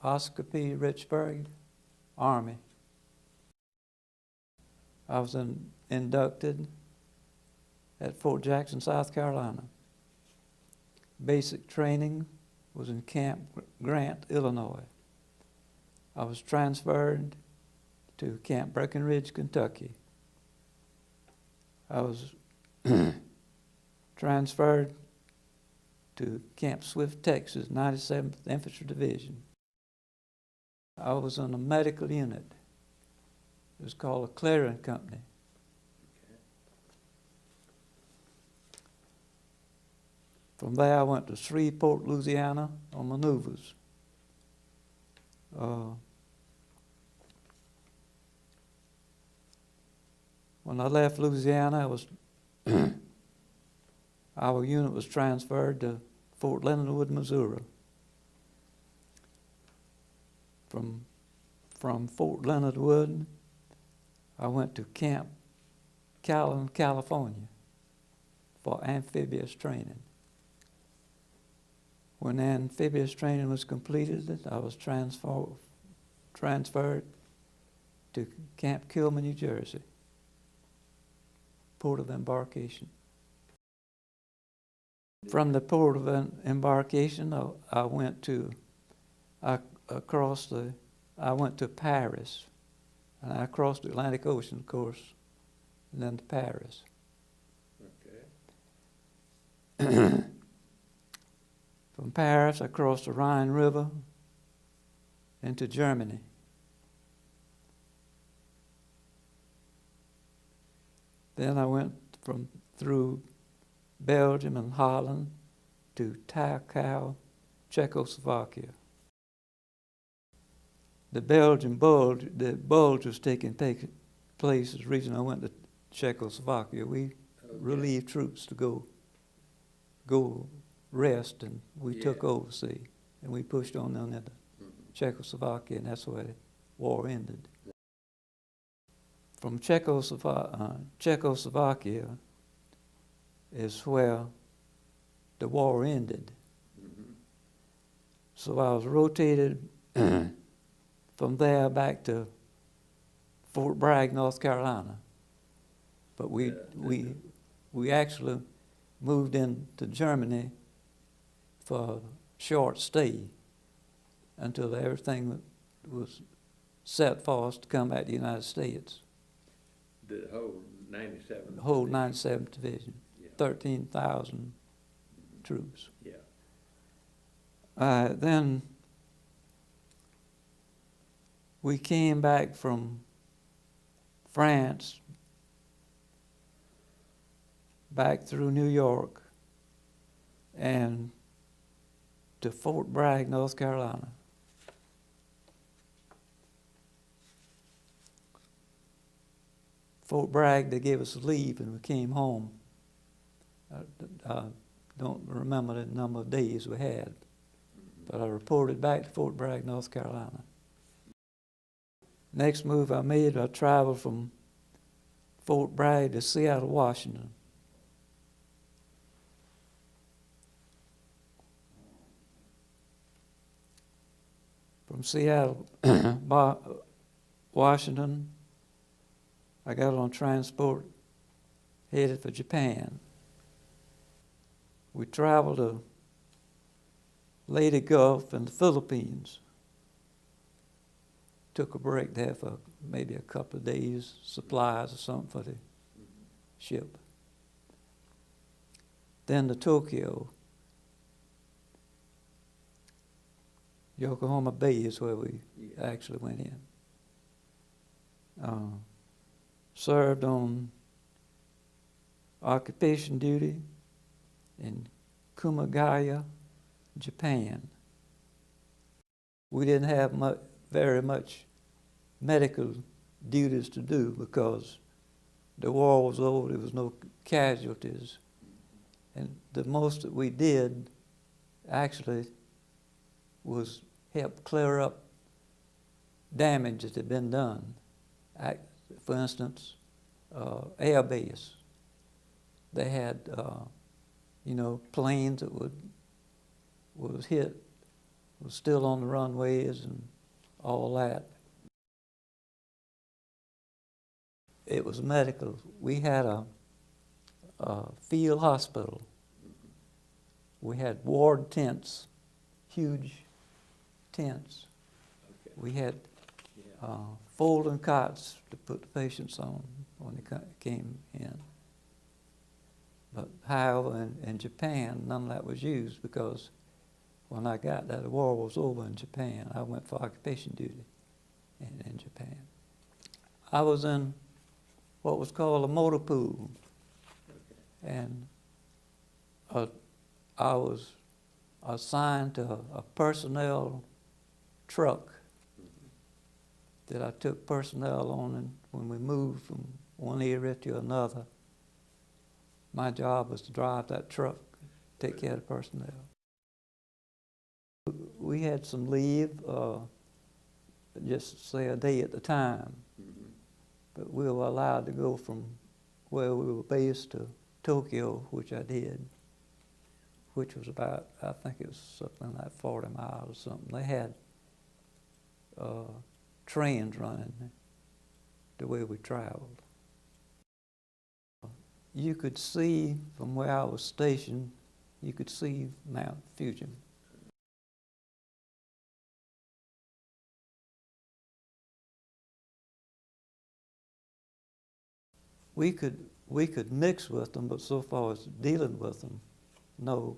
Oscar Richberg, Army. I was inducted at Fort Jackson, South Carolina. Basic training was in Camp Grant, Illinois. I was transferred to Camp Breckenridge, Kentucky. I was transferred to Camp Swift, Texas, 97th Infantry Division. I was on a medical unit. It was called a clearing company. From there, I went to Shreveport, Louisiana on maneuvers. When I left Louisiana, our unit was transferred to Fort Leonard Wood, Missouri. From Fort Leonard Wood, I went to Camp Callan, California for amphibious training. When amphibious training was completed, I was transferred to Camp Kilmer, New Jersey, port of embarkation. From the port of embarkation, I went to Paris, and I crossed the Atlantic Ocean, of course, and then to Paris. Okay. From Paris, I crossed the Rhine River into Germany. Then I went through Belgium and Holland to Krakow, Czechoslovakia. The Bulge was taking place as the reason I went to Czechoslovakia. We relieved troops to go rest, and we took overseas, and we pushed on into Czechoslovakia, and that's where the war ended. From Czechoslovakia is where the war ended. So I was rotated from there back to Fort Bragg, North Carolina. But we actually moved into Germany for a short stay until everything was set for us to come back to the United States. The whole 97th? The whole 97th Division, yeah. 13,000 troops. Yeah. Then we came back from France, back through New York, and to Fort Bragg, North Carolina. Fort Bragg, they gave us leave and we came home. I don't remember the number of days we had, but I reported back to Fort Bragg, North Carolina. Next move I made, I traveled from Fort Bragg to Seattle, Washington. From Seattle, Washington, I got on transport headed for Japan. We traveled to Leyte Gulf in the Philippines. Took a break there for maybe a couple of days, supplies or something for the ship. Then to Tokyo. Yokohama Bay is where we actually went in. Served on occupation duty in Kumagaya, Japan. We didn't have very much medical duties to do because the war was over, there was no casualties. And the most that we did actually was help clear up damage that had been done. For instance, air base. They had, planes that was hit was still on the runways and all that. It was medical. We had a field hospital. We had ward tents, huge tents. Okay. We had Yeah. folding cots to put the patients on when they came in. But however, in Japan, none of that was used because when I got there, the war was over in Japan. I went for occupation duty in Japan. I was in what was called a motor pool, and I was assigned to a personnel truck that I took personnel on, and when we moved from one area to another, my job was to drive that truck, take care of the personnel. We had some leave, just say a day at a time, but we were allowed to go from where we were based to Tokyo, which I did, which was about, I think it was something like 40 miles or something. They had trains running the way we traveled. You could see from where I was stationed, you could see Mount Fuji. We could mix with them, but so far as dealing with them, no,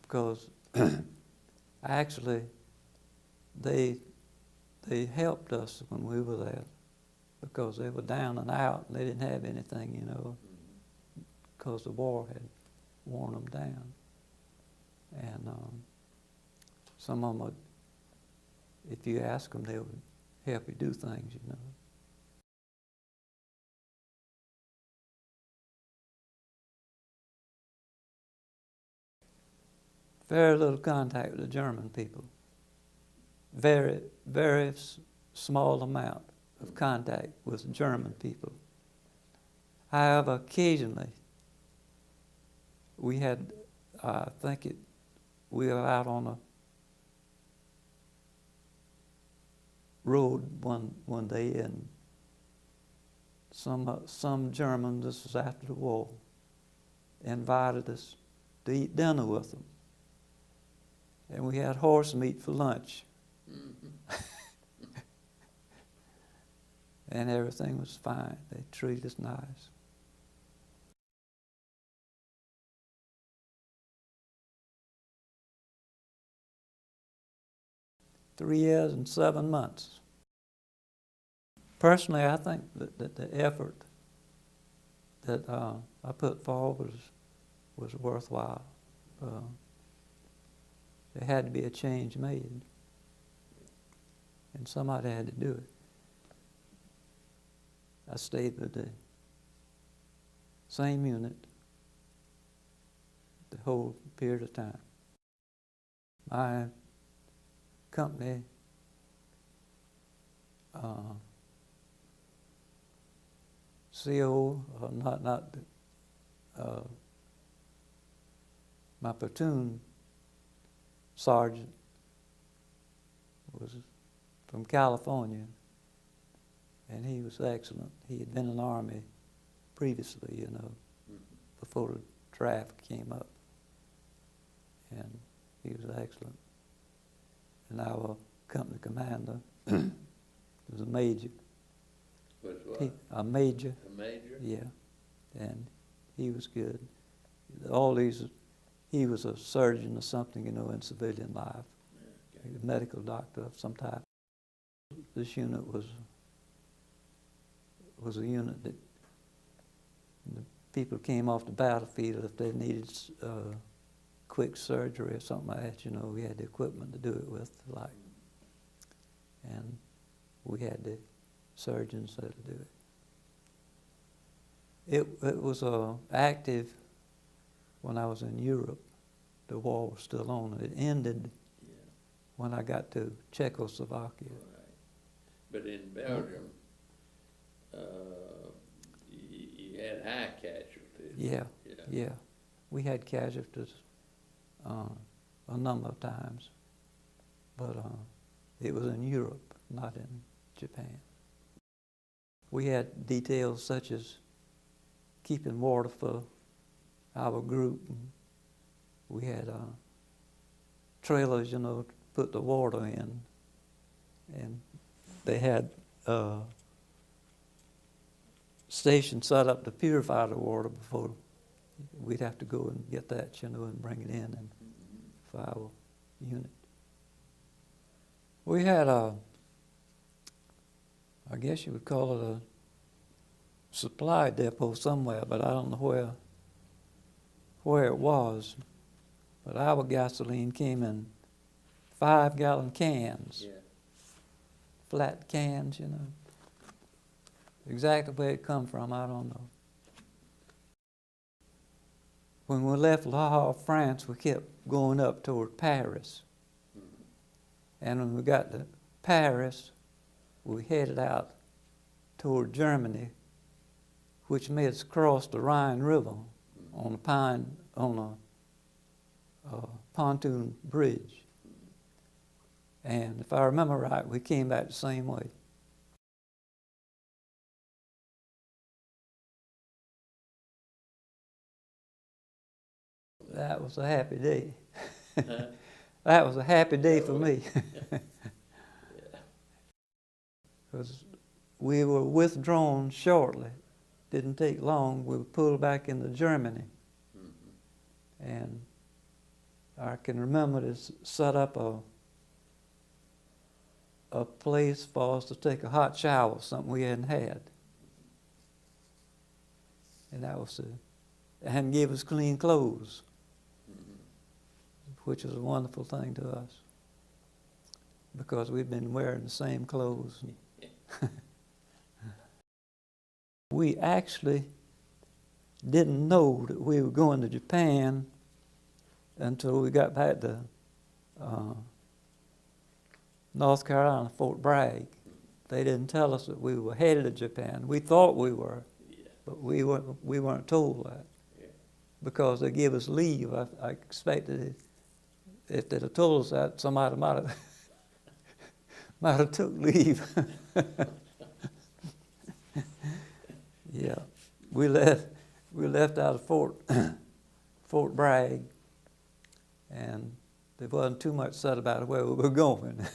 because actually they helped us when we were there because they were down and out and they didn't have anything, you know, because the war had worn them down. And some of them would, if you ask them, they would help you do things, you know. Very little contact with the German people. Very, very small amount of contact with German people. However, occasionally, we had, we were out on a road one day, and some Germans, this was after the war, invited us to eat dinner with them. And we had horse meat for lunch. And everything was fine. They treated us nice. Three years and 7 months. Personally, I think that the effort that I put forward was worthwhile. There had to be a change made, and somebody had to do it. I stayed with the same unit the whole period of time. My company CO, my platoon sergeant was from California, and he was excellent. He had been in the Army previously, you know, before the draft came up, and he was excellent. And our company commander was a major. Was what? A major. A major? Yeah, and he was good. All these, he was a surgeon or something, you know, in civilian life. Yeah, okay. He was a medical doctor of some type. This unit was a unit that the people came off the battlefield if they needed quick surgery or something like that, you know, we had the equipment to do it with, like, and we had the surgeons there to do it. It was active when I was in Europe. The war was still on. It ended when I got to Czechoslovakia. Right. But in Belgium, you had high casualties. Yeah. We had casualties a number of times. but it was in Europe, not in Japan. We had details such as keeping water for our group. We had trailers, you know, to put the water in, and they had stations set up to purify the water before we'd have to go and get that, you know, and bring it in and for our unit. We had I guess you would call it a supply depot somewhere, but I don't know where it was. But our gasoline came in 5-gallon cans, Yeah. flat cans, you know. Exactly where it come from, I don't know. When we left Le Havre, France, we kept going up toward Paris. And when we got to Paris, we headed out toward Germany, which made us cross the Rhine River on a pontoon bridge. And if I remember right, we came back the same way. That was a happy day. That was a happy day for me. Because we were withdrawn shortly. Didn't take long. We were pulled back into Germany. And I can remember to set up a place for us to take a hot shower, something we hadn't had. And that was and gave us clean clothes, which was a wonderful thing to us, because we'd been wearing the same clothes. We actually didn't know that we were going to Japan until we got back to North Carolina, Fort Bragg. They didn't tell us that we were headed to Japan. We thought we were, but we weren't told that, because they gave us leave. I expected it. If they'd have told us that, somebody might have took leave. Yeah, we left out of Fort Bragg, and there wasn't too much said about where we were going.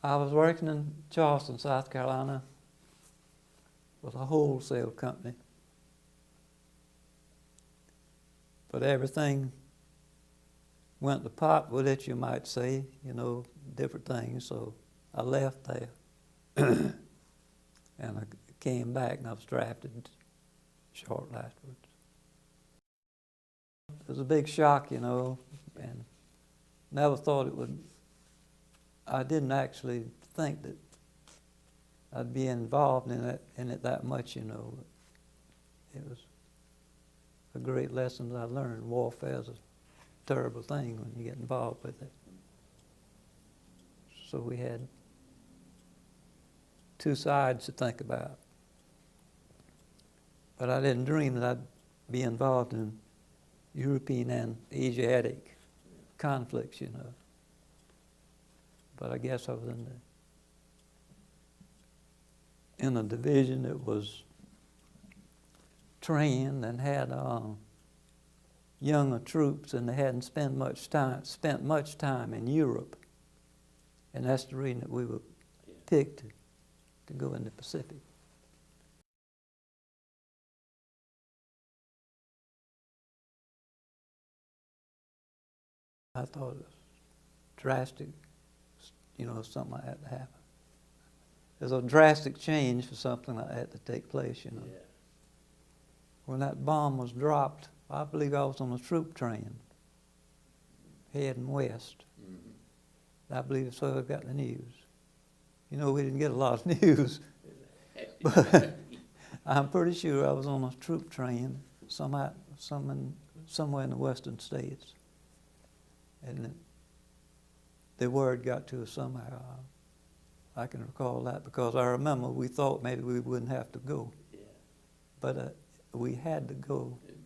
I was working in Charleston, South Carolina, with a wholesale company. But everything went to pot with it, you might say, you know, different things. So I left there. And I came back and I was drafted shortly afterwards. It was a big shock, you know, and never thought it would. I didn't actually think that I'd be involved in it that much, you know. It was a great lesson that I learned. Warfare is a terrible thing when you get involved with it. So we had two sides to think about. But I didn't dream that I'd be involved in European and Asiatic conflicts, you know. But I guess I was in a division that was trained and had younger troops, and they hadn't spent much time in Europe, and that's the reason that we were picked to go in the Pacific. I thought it was drastic, you know, something like that to happen. There's a drastic change for something like that to take place, you know. Yeah. When that bomb was dropped, I believe I was on a troop train heading west. I believe that's where I got the news. You know, we didn't get a lot of news, but I'm pretty sure I was on a troop train somewhere in the western states. And the word got to us somehow. I can recall that because I remember we thought maybe we wouldn't have to go, Yeah. but we had to go. It